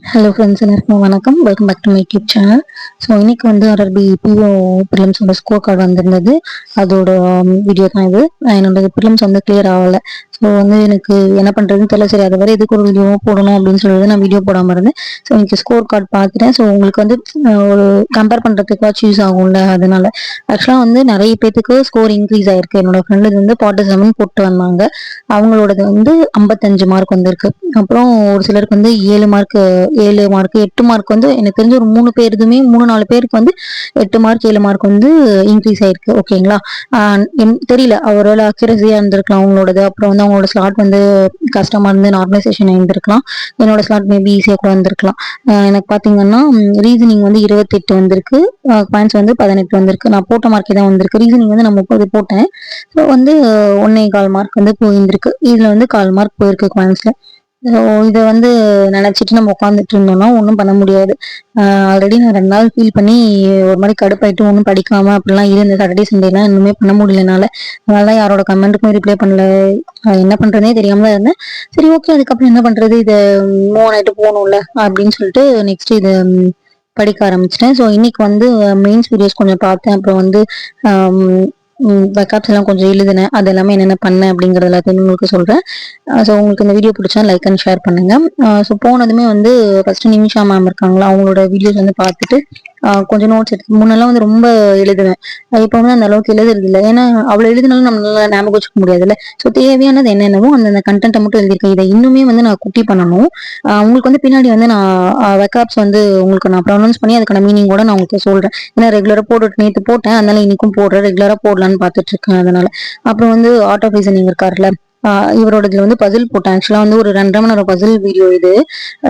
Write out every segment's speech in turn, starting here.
Hello friends, எல்லாருக்கும் வணக்கம். Welcome back to my YouTube channel. So இன்னைக்கு வந்து ஆர்ஆர்பி பிஓ ப்ரிலிம்ஸோட ஸ்கோர் கார்டு வந்திருந்தது. அதோட வீடியோ தான் இது. என்னோட ப்ரிலிம்ஸ் வந்து கிளியர் ஆகலை. ஸோ வந்து எனக்கு என்ன பண்ணுறதுன்னு தெரியல. சரி, அது வரை எதுக்கு ஒரு வீடியோ போடணும் அப்படின்னு சொல்லிட்டு நான் வீடியோ போடாமல் இருந்தேன். ஸோ இன்னைக்கு ஸ்கோர் கார்டு பார்த்துட்டேன். ஸோ உங்களுக்கு வந்து ஒரு கம்பேர் பண்ணுறதுக்காக யூஸ் ஆகும்ல, அதனால ஆக்சுவலாக வந்து நிறைய பேத்துக்கு ஸ்கோர் இன்க்ரீஸ் ஆயிருக்கு. என்னோட ஃப்ரெண்டு வந்து 47 போட்டு வந்தாங்க. அவங்களோடது வந்து 55 மார்க் வந்திருக்கு. அப்புறம் ஒரு சிலருக்கு வந்து 7 மார்க் 7 மார்க் 8 மார்க் வந்து எனக்கு தெரிஞ்ச ஒரு 3 பேருக்குமே 3-4 பேருக்கு வந்து 8 மார்க் 7 மார்க் வந்து இன்க்ரீஸ் ஆயிருக்கு. ஓகேங்களா? தெரியல, அவரோட அக்யூரஸியா இருந்திருக்கலாம் அவங்களோடது. அப்புறம் வந்து அவங்களோட ஸ்லாட் வந்து கஷ்டமா இருந்து நார்மலைசேஷன் இருந்திருக்கலாம். என்னோட ஸ்லாட் மேபி ஈஸியாக கூட வந்திருக்கலாம். எனக்கு பார்த்தீங்கன்னா ரீசனிங் வந்து 28 வந்திருக்கு. பாயிண்ட்ஸ் வந்து 18 வந்திருக்கு. நான் போட்ட மார்க்கே தான் வந்திருக்கு. ரீசனிங் வந்து நான் 30 போட்டேன். ஸோ வந்து 1.25 மார்க் வந்து போயிருந்திருக்கு. இதில் வந்து 1/4 மார்க் போயிருக்கு பாயிண்ட்ஸில். இதை வந்து நினைச்சிட்டு நம்ம உட்காந்துட்டு இருந்தோம்னா ஒன்றும் பண்ண முடியாது. ஆல்ரெடி நான் 2 நாள் ஃபீல் பண்ணி ஒரு மாதிரி கடுப்பாயிட்டு ஒன்றும் படிக்காம அப்படிலாம் இருந்தேன். சாட்டர்டே சண்டேலாம் இன்னுமே பண்ண முடியலனால, அதனால யாரோட கமெண்ட்டுக்கும் ரிப்ளை பண்ணல. என்ன பண்றதே தெரியாம தான் இருந்தேன். சரி, ஓகே, அதுக்கப்புறம் என்ன பண்றது, இதை மூவ் ஆகிட்டு போகணும்ல அப்படின்னு சொல்லிட்டு நெக்ஸ்ட் இதை படிக்க ஆரம்பிச்சிட்டேன். ஸோ இன்னைக்கு வந்து மெயின்ஸ் வீடியோஸ் கொஞ்சம் பார்த்தேன். அப்புறம் வந்து பேக்கப்ஸ் எல்லாம் கொஞ்சம் எழுதினேன். அது எல்லாமே என்னென்ன பண்ணேன் அப்படிங்கிறது எல்லாத்தையும் உங்களுக்கு சொல்கிறேன். ஸோ உங்களுக்கு இந்த வீடியோ பிடிச்சா லைக் அண்ட் ஷேர் பண்ணுங்க. ஸோ போனதுமே வந்து ஃபர்ஸ்ட் நிமிஷா மேம் இருக்காங்களா, அவங்களோட வீடியோஸ் வந்து பார்த்துட்டு கொஞ்சம் நோட்ஸ் எடுத்து முன்னெல்லாம் வந்து ரொம்ப எழுதுவேன். இப்போ வந்து அந்த அளவுக்கு எழுதுறது இல்லை. ஏன்னா அவ்வளோ எழுதினாலும் நம்மளால ஞாபகம் வச்சுக்க முடியாதுல்ல. ஸோ தேவையானது என்னென்னவோ அந்த கண்டென்ட்டை மட்டும் எழுதியிருக்கேன். இதை இன்னுமே வந்து நான் குட்டி பண்ணணும். உங்களுக்கு வந்து பின்னாடி வந்து நான் வெக்காப்ஸ் வந்து உங்களுக்கு நான் ப்ரொனவுன்ஸ் பண்ணி அதுக்கான மீனிங்கோட நான் உங்களுக்கு சொல்றேன். ஏன்னா ரெகுலரா போட்டு நேற்று போட்டேன், அதனால இன்னைக்கும் போடுறேன். ரெகுலரா போடலான்னு பார்த்துட்டு இருக்கேன். அதனால அப்புறம் வந்து ஆர்ட் ஆஃப் ரீசனிங் இருக்காருல்ல, இவரோட இதுல வந்து பசில் போட்டேன். ஆக்சுவலா வந்து ஒரு 2.5 மணி நேரம் பசில் வீடியோ இது.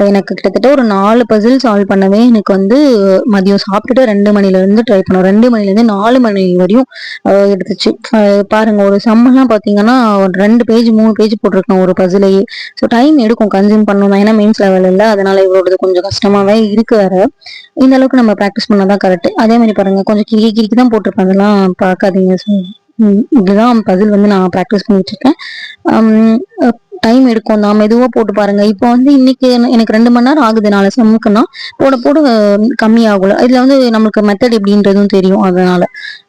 எனக்கு கிட்டத்தட்ட ஒரு 4 பசில் சால்வ் பண்ணவே எனக்கு வந்து மதியம் சாப்பிட்டுட்டு 2 மணில இருந்து ட்ரை பண்ணோம். 2 மணில இருந்து 4 மணி வரையும் எடுத்துச்சு. பாருங்க, ஒரு சம்மெல்லாம் பாத்தீங்கன்னா 2 பேஜ் 3 பேஜ் போட்டிருக்கேன் ஒரு பசிலையே. ஸோ டைம் எடுக்கும், கன்சியூம் பண்ணணும் தான். ஏன்னா மெயின்ஸ் லெவல் இல்லை, அதனால இவரோடது கொஞ்சம் கஷ்டமாவே இருக்கு வேற. இந்த அளவுக்கு நம்ம ப்ராக்டிஸ் பண்ணாதான் கரெக்ட். அதே மாதிரி பாருங்க, கொஞ்சம் கிறுக்கி தான் போட்டிருப்பேன், அதெல்லாம் பார்க்காதீங்க. இப்படிதான் பசில் வந்து நான் ப்ராக்டிஸ் பண்ணிட்டு இருக்கேன். டைம் எடுக்கும் தான், மெதுவாக போட்டு பாருங்க. இப்போ வந்து இன்னைக்கு எனக்கு 2 மணி நேரம் ஆகுது 4 சம்முக்குன்னா, போட போட கம்மி ஆகல. இதுல வந்து நம்மளுக்கு மெத்தட் எப்படின்றதும் தெரியும், அதனால.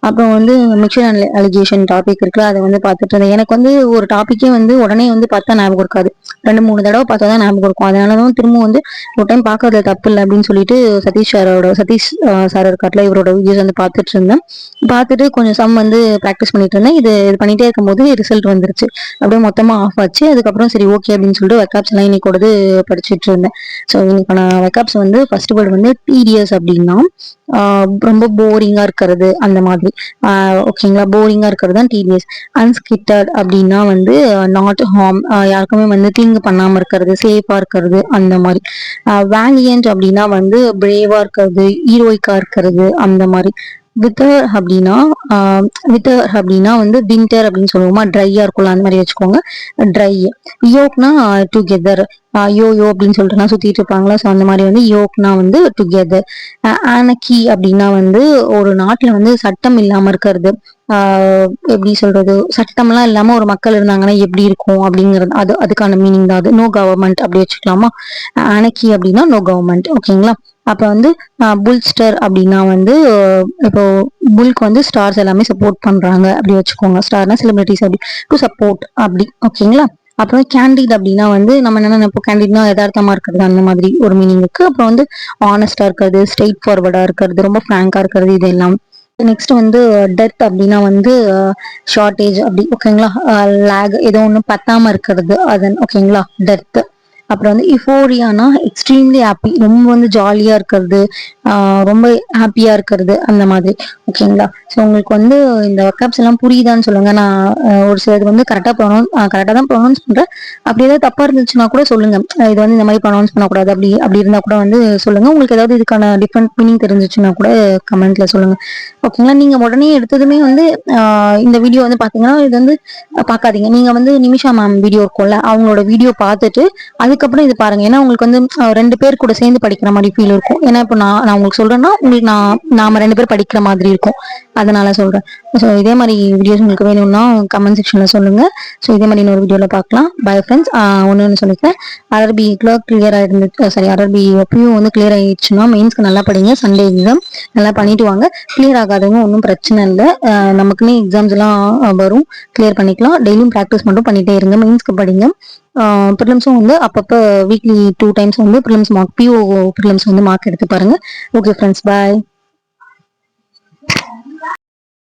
அப்புறம் வந்து மிக்சர் அலிகேஷன் டாபிக் இருக்குல்ல, அதை வந்து பார்த்துட்டு இருந்தேன். எனக்கு வந்து ஒரு டாப்பிக்கே வந்து உடனே வந்து பார்த்தா ஞாபகம் இருக்காது. 2-3 தடவை பார்த்தா தான் ஞாபகம் இருக்கும். அதனாலதான் திரும்ப வந்து ஒரு டைம் பார்க்கறதுல தப்பு இல்லை அப்படின்னு சொல்லிட்டு சதீஷ் சார் இருக்காருல, இவரோட வீடியோஸ் வந்து பார்த்துட்டு இருந்தேன். பார்த்துட்டு கொஞ்சம் சம் வந்து ப்ராக்டிஸ் பண்ணிட்டு இருந்தேன். இது பண்ணிட்டே இருக்கும்போது ரிசல்ட் வந்துருச்சு. அப்படியே மொத்தமா ஆஃப் ஆச்சு. அதுக்கப்புறம் சரி, ஓகே அப்படின்னு சொல்லிட்டு வெக்காப்ஸ் எல்லாம் இன்னைக்கு படிச்சுட்டு இருந்தேன். ஸோ இன்னைக்கான வெக்காப்ஸ் வந்து ஃபர்ஸ்ட் வேர்டு வந்து டீடியஸ் அப்படின்னா ரொம்ப போரிங்கா இருக்கிறது அந்த மாதிரி. ஓகேங்களா? போரிங்கா இருக்கிறது தான் டீடியஸ். அன்ஸ்கிட்டட் அப்படின்னா வந்து நாட் ஹார்ம், யாருக்குமே வந்து தீங்கு பண்ணாம இருக்கிறது, சேஃபா இருக்கிறது அந்த மாதிரி. வேலியன்ட் அப்படின்னா வந்து பிரேவா இருக்கிறது, ஹீரோயிக்கா இருக்கிறது அந்த மாதிரி. வித்தர் அப்படின்னா வந்து வின்டர் அப்படின்னு சொல்லுவோமா, ட்ரையா இருக்கும்ல, அந்த மாதிரி வச்சுக்கோங்க, ட்ரை. யோக்னா டுகெதர், யோ யோ அப்படின்னு சொல்லிட்டு நான் சுத்திட்டு இருப்பாங்களா, ஸோ அந்த மாதிரி வந்து யோக்னா வந்து டுகெதர். ஆனக்கி அப்படின்னா வந்து ஒரு நாட்டுல வந்து சட்டம் இல்லாம இருக்கிறது. எப்படி சொல்றது, சட்டம்லாம் இல்லாம ஒரு மக்கள் இருந்தாங்கன்னா எப்படி இருக்கும் அப்படிங்கிறது, அதுக்கான மீனிங் தான் அது. நோ கவர்மெண்ட் அப்படி வச்சுக்கலாமா. ஆனக்கி அப்படின்னா நோ கவர்மெண்ட். ஓகேங்களா? அப்ப வந்து புல்ஸ்டர் அப்படின்னா வந்து இப்போ புல்க்கு வந்து ஸ்டார்ஸ் எல்லாமே சப்போர்ட் பண்றாங்க அப்படி வச்சுக்கோங்க. ஸ்டார்னா செலிபிரிட்டிஸ் அப்படி டு சப்போர்ட் அப்படி. ஓகேங்களா? அப்புறம் கேண்டிட் அப்படின்னா வந்து நம்ம என்ன நினைப்போம், கேண்டிட்னா யதார்த்தமா இருக்கிறது அந்த மாதிரி ஒரு மீனிங் இருக்கு. அப்புறம் வந்து ஆனஸ்டா இருக்கிறது, ஸ்ட்ரெயிட் ஃபார்வர்டா இருக்கிறது, ரொம்ப ஃப்ராங்கா இருக்கிறது, இது எல்லாம். நெக்ஸ்ட் வந்து டெத் அப்படின்னா வந்து ஷார்டேஜ் அப்படி. ஓகேங்களா? லேக், ஏதோ ஒன்று பத்தாம இருக்கிறது, அதன். ஓகேங்களா? டெத். அப்புறம் வந்து இஃபோரியானா எக்ஸ்ட்ரீம்லி ஹாப்பி, ரொம்ப வந்து ஜாலியா இருக்கிறது, ரொம்ப ஹாப்பியா இருக்கிறது அந்த மாதிரி. ஓகேங்களா? ஸோ உங்களுக்கு வந்து இந்த ஒர்க்அப்ஸ் எல்லாம் புரியுதான்னு சொல்லுங்க. நான் ஒரு சிலது வந்து கரெக்டாக தான் ப்ரொனவுன்ஸ் பண்றேன். அப்படி ஏதாவது தப்பா இருந்துச்சுன்னா கூட சொல்லுங்க. இது வந்து இந்த மாதிரி ப்ரொனவுன்ஸ் பண்ணக்கூடாது அப்படி அப்படி இருந்தா கூட வந்து சொல்லுங்க. உங்களுக்கு ஏதாவது இதுக்கான டிஃப்ரெண்ட் மீனிங் தெரிஞ்சிச்சுன்னா கூட கமெண்ட்ல சொல்லுங்க. ஓகேங்களா? நீங்க உடனே எடுத்ததுமே வந்து இந்த வீடியோ வந்து பாத்தீங்கன்னா இது வந்து பார்க்காதீங்க. நீங்க வந்து நிமிஷா மேம் வீடியோ இருக்கும்ல, அவங்களோட வீடியோ பார்த்துட்டு அதுக்கப்புறம் இது பாருங்க. ஏன்னா உங்களுக்கு வந்து 2 பேர் கூட சேர்ந்து படிக்கிற மாதிரி ஃபீல் இருக்கும். ஏன்னா இப்போ நான் உங்களுக்கு சொல்றேன்னா உங்களுக்கு நாம 2 பேர் படிக்கிற மாதிரி இருக்கும். அதனால சொல்றேன். ஸோ இதே மாதிரி வீடியோஸ் உங்களுக்கு வேணும்னா கமெண்ட் செக்ஷன்ல சொல்லுங்க. ஸோ இதே மாதிரி இன்னொரு வீடியோல பார்க்கலாம். Bye friends. ஒன்று சொல்லிக்கிறேன், ஆர்ஆர்பி கிளியர் ஆயிருந்து சாரி ஆர்ஆர்பி பியூ வந்து கிளியர் ஆயிடுச்சுன்னா மெயின்ஸ்க்கு நல்லா படிங்க. சண்டே எக்ஸாம் நல்லா பண்ணிட்டு வாங்க. கிளியர் ஆகாதவங்க ஒன்றும் பிரச்சனை இல்லை, நமக்குன்னு எக்ஸாம்ஸ் எல்லாம் வரும், கிளியர் பண்ணிக்கலாம். டெய்லியும் ப்ராக்டிஸ் மட்டும் பண்ணிட்டே இருங்க. மெயின்ஸ்க்கு படிங்க. ப்ரிலிம்ஸும் வந்து அப்பப்போ வீக்லி 2 times வந்து ப்ரிலிம்ஸ் மார்க் பிஓ ப்ரிலிம்ஸ் வந்து மார்க் எடுத்து பாருங்க. ஓகே ஃப்ரெண்ட்ஸ், பாய்.